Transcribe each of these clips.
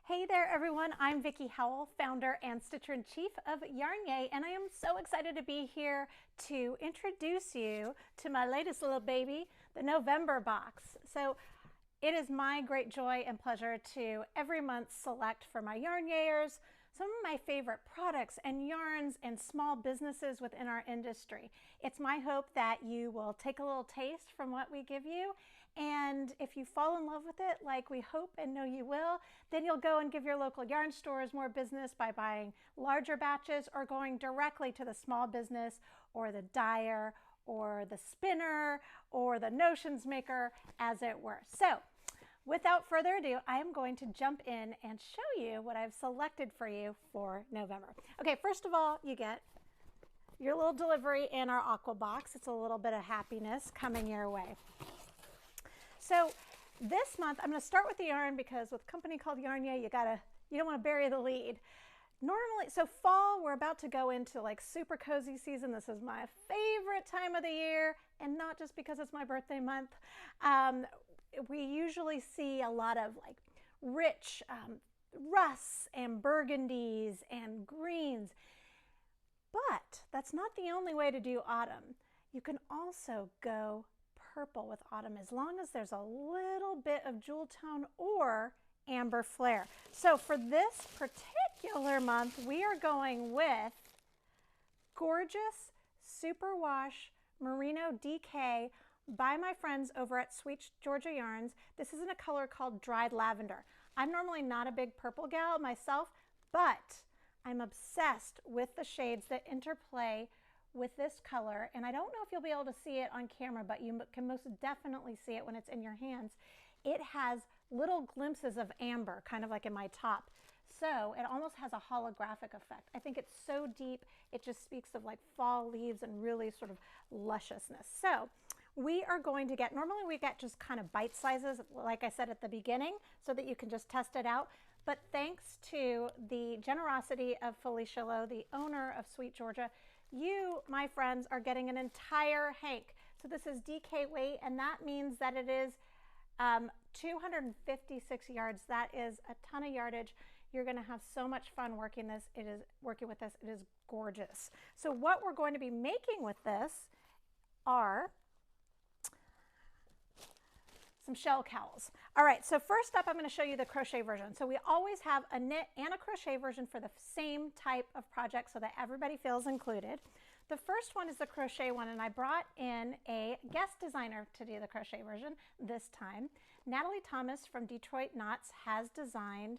Hey there everyone, I'm Vicki Howell, founder and Stitcher-in-Chief of YarnYAY, and I am so excited to be here to introduce you to my latest little baby, the November box. So it is my great joy and pleasure to every month select for my YarnYAYers some of my favorite products and yarns and small businesses within our industry. It's my hope that you will take a little taste from what we give you, and if you fall in love with it like we hope and know you will, then you'll go and give your local yarn stores more business by buying larger batches or going directly to the small business or the dyer or the spinner or the notions maker, as it were. So without further ado, I am going to jump in and show you what I've selected for you for November. Okay, first of all, you get your little delivery in our aqua box. It's a little bit of happiness coming your way. So this month, I'm going to start with the yarn because with a company called YarnYAY, you don't want to bury the lead. Normally, so fall, we're about to go into like super cozy season. This is my favorite time of the year, and not just because it's my birthday month. We usually see a lot of like rich rusts and burgundies and greens, but that's not the only way to do autumn. You can also go purple with autumn as long as there's a little bit of jewel tone or amber flare. So for this particular month, we are going with gorgeous superwash merino DK by my friends over at Sweet Georgia Yarns. This is in a color called dried lavender. I'm normally not a big purple gal myself, but I'm obsessed with the shades that interplay with this color, and I don't know if you'll be able to see it on camera, but you can most definitely see it when it's in your hands. It has little glimpses of amber, kind of like in my top. So it almost has a holographic effect. I think it's so deep, it just speaks of like fall leaves and really sort of lusciousness. So we are going to get, normally we get just kind of bite sizes, like I said at the beginning, so that you can just test it out. But thanks to the generosity of Felicia Lowe, the owner of Sweet Georgia, you, my friends, are getting an entire hank. So this is DK weight, and that means that it is 256 yards. That is a ton of yardage. You're going to have so much fun working this. Working with this. It is gorgeous. So what we're going to be making with this are some shell cowls. All right, so first up, I'm going to show you the crochet version. So we always have a knit and a crochet version for the same type of project so that everybody feels included. The first one is the crochet one, and I brought in a guest designer to do the crochet version this time. Natalie Thomas from Detroit Knots has designed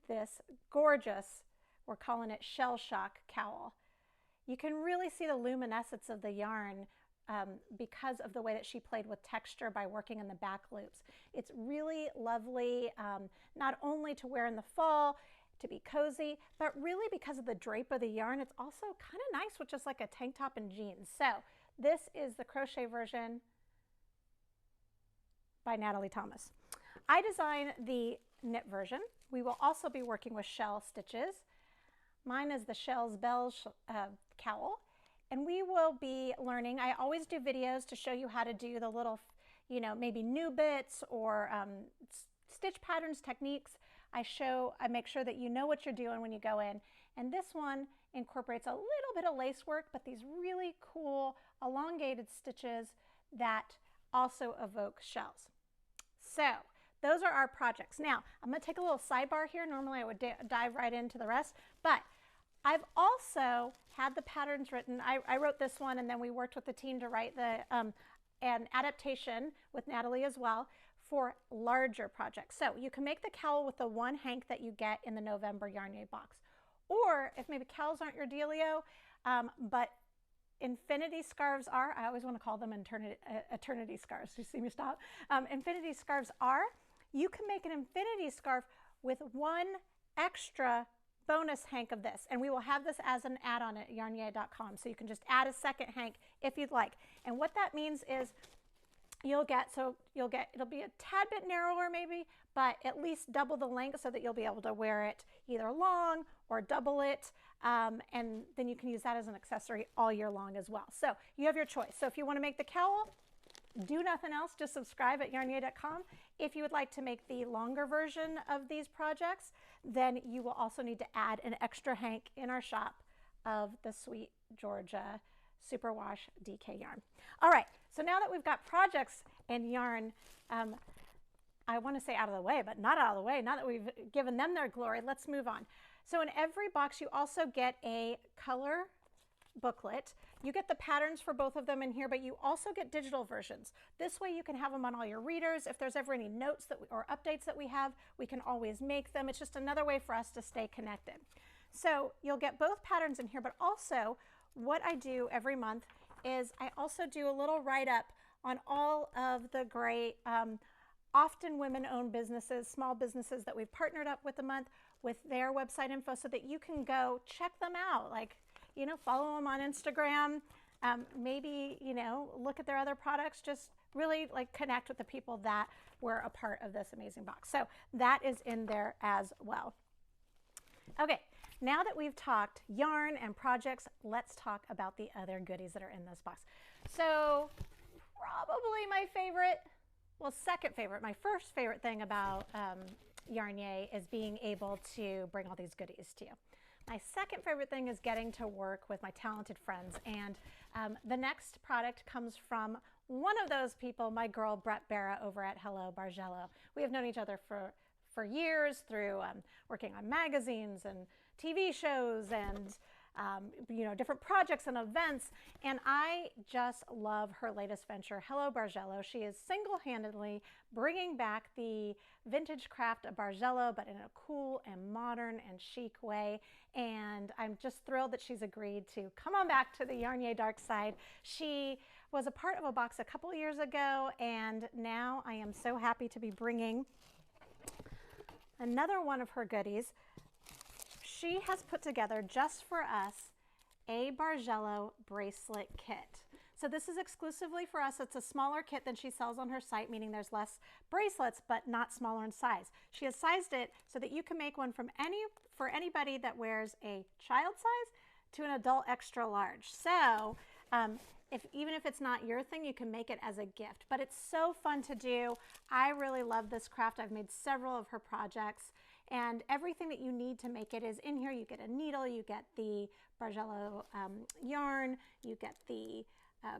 this gorgeous, we're calling it shell shock cowl. You can really see the luminescence of the yarn because of the way that she played with texture by working in the back loops. It's really lovely, not only to wear in the fall, to be cozy, but really because of the drape of the yarn, it's also kind of nice with just like a tank top and jeans. So this is the crochet version by Natalie Thomas. I designed the knit version. We will also be working with shell stitches. Mine is the Shell's Bells cowl. And we will be learning, I always do videos to show you how to do the little, maybe new bits or stitch patterns, techniques. I make sure that you know what you're doing when you go in. And this one incorporates a little bit of lace work, but these really cool elongated stitches that also evoke shells. So those are our projects. Now, I'm going to take a little sidebar here. Normally I would dive right into the rest, but I've also had the patterns written. I wrote this one, and then we worked with the team to write an adaptation with Natalie as well for larger projects. So you can make the cowl with the one hank that you get in the November YarnYAY box. Or if maybe cowls aren't your dealio, but infinity scarves are, I always want to call them eternity scarves. You see me stop? Infinity scarves are, you can make an infinity scarf with one extra bonus hank of this, and we will have this as an add-on at yarnyay.com, so you can just add a second hank if you'd like. And what that means is it'll be a tad bit narrower maybe, but at least double the length so that you'll be able to wear it either long or double it, and then you can use that as an accessory all year long as well. So you have your choice. So if you want to make the cowl, do nothing else, just subscribe at YarnYAY.com. If you would like to make the longer version of these projects, then you will also need to add an extra hank in our shop of the Sweet Georgia Superwash DK yarn. All right, so now that we've got projects and yarn, I want to say out of the way, but not out of the way. Now that we've given them their glory, let's move on. So in every box, you also get a color booklet. You get the patterns for both of them in here, but you also get digital versions. This way you can have them on all your readers. If there's ever any notes or updates that we have, we can always make them. It's just another way for us to stay connected. So you'll get both patterns in here, but also what I do every month is I also do a little write-up on all of the great, often women-owned businesses, small businesses that we've partnered up with a month with their website info so that you can go check them out. Like, you know, follow them on Instagram, maybe, you know, look at their other products, just really like connect with the people that were a part of this amazing box. So that is in there as well. Okay, now that we've talked yarn and projects, let's talk about the other goodies that are in this box. So probably my favorite, well, second favorite, my first favorite thing about YarnYAY is being able to bring all these goodies to you. My second favorite thing is getting to work with my talented friends, and the next product comes from one of those people, my girl Brett Barra over at Hello Bargello. We have known each other for years through working on magazines and TV shows and you know, different projects and events, and I just love her latest venture, Hello Bargello. She is single-handedly bringing back the vintage craft of Bargello, but in a cool and modern and chic way, and I'm just thrilled that she's agreed to come on back to the YarnYAY dark side. She was a part of a box a couple years ago, and now I am so happy to be bringing another one of her goodies. She has put together just for us a Bargello bracelet kit. So this is exclusively for us. It's a smaller kit than she sells on her site, meaning there's less bracelets, but not smaller in size. She has sized it so that you can make one for anybody that wears a child size to an adult extra large. So even if it's not your thing, you can make it as a gift. But it's so fun to do. I really love this craft. I've made several of her projects, and everything that you need to make it is in here. You get a needle, you get the Bargello yarn, you get the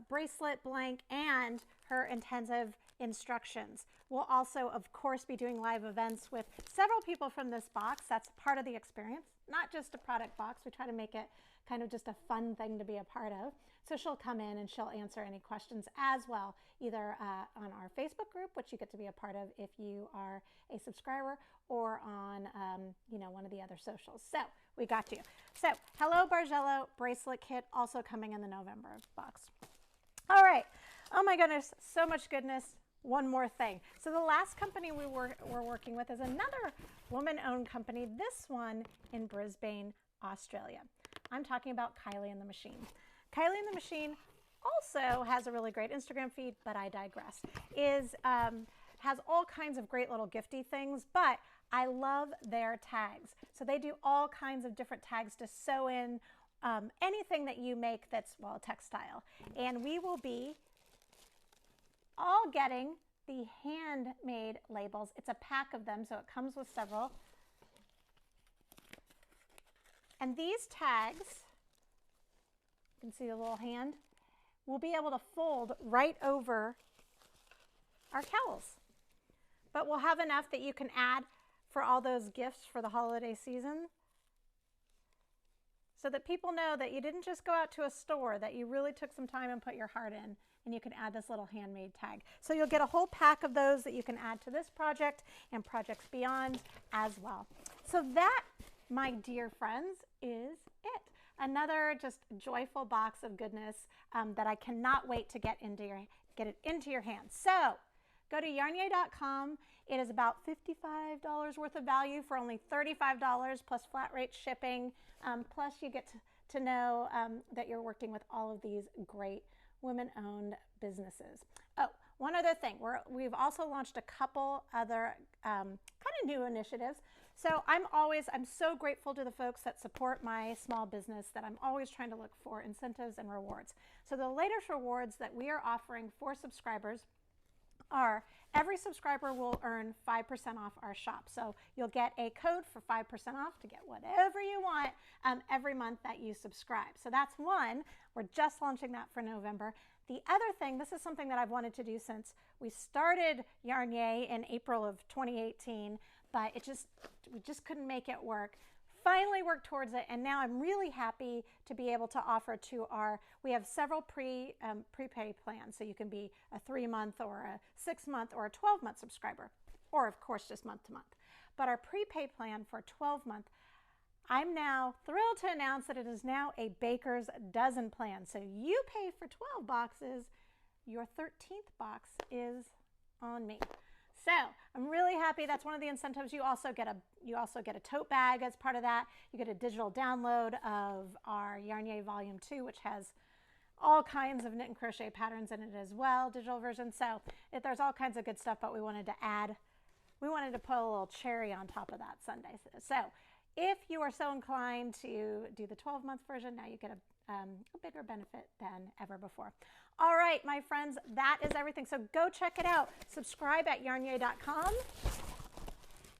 bracelet blank, and her intensive instructions. We'll also, of course, be doing live events with several people from this box. That's part of the experience, not just a product box. We try to make it kind of just a fun thing to be a part of. So she'll come in and she'll answer any questions as well, either on our Facebook group, which you get to be a part of if you are a subscriber, or on you know, one of the other socials. So we got you. So Hello Bargello bracelet kit also coming in the November box. All right. Oh my goodness, so much goodness. One more thing. So the last company we're working with is another woman-owned company, this one in Brisbane, Australia. I'm talking about Kylie and the Machine. Kylie and the Machine also has a really great Instagram feed, but I digress. Has all kinds of great little gifty things, but I love their tags. So they do all kinds of different tags to sew in anything that you make that's, well, textile. And we will be all getting the handmade labels. It's a pack of them, so it comes with several. And these tags, you can see the little hand, we'll be able to fold right over our cowls. But we'll have enough that you can add for all those gifts for the holiday season, so that people know that you didn't just go out to a store, that you really took some time and put your heart in, and you can add this little handmade tag. So you'll get a whole pack of those that you can add to this project and projects beyond as well. So that, my dear friends, is it. Another just joyful box of goodness that I cannot wait to get it into your hands. So go to YarnYAY.com. It is about $55 worth of value for only $35 plus flat rate shipping. Plus you get to know that you're working with all of these great women-owned businesses. Oh, one other thing, we've also launched a couple other kind of new initiatives. So I'm so grateful to the folks that support my small business that I'm always trying to look for incentives and rewards. So the latest rewards that we are offering for subscribers are every subscriber will earn 5% off our shop. So you'll get a code for 5% off to get whatever you want every month that you subscribe. So that's one. We're just launching that for November. The other thing, this is something that I've wanted to do since we started YarnYAY in April of 2018, but we just couldn't make it work. Finally worked towards it, and now I'm really happy to be able to offer to we have several prepay plans, so you can be a 3-month or a 6-month or a 12-month subscriber, or of course just month to month. But our prepay plan for 12-month, I'm now thrilled to announce that it is now a baker's dozen plan. So you pay for 12 boxes, your 13th box is on me. So I'm really happy. That's one of the incentives. You also get a tote bag as part of that. You get a digital download of our YarnYAY Volume 2, which has all kinds of knit and crochet patterns in it as well, digital version. So there's all kinds of good stuff, but we wanted to put a little cherry on top of that Sunday. So if you are so inclined to do the 12-month version, now you get a bigger benefit than ever before. All right, my friends, that is everything. So go check it out. Subscribe at yarnyay.com.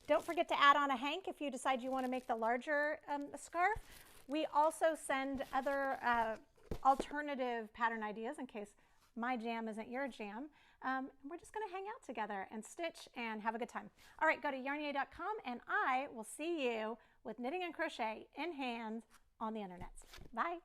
Don't forget to add on a hank if you decide you want to make the larger scarf. We also send other alternative pattern ideas in case my jam isn't your jam. We're just going to hang out together and stitch and have a good time. All right, go to yarnyay.com, and I will see you with knitting and crochet in hand on the internet. Bye.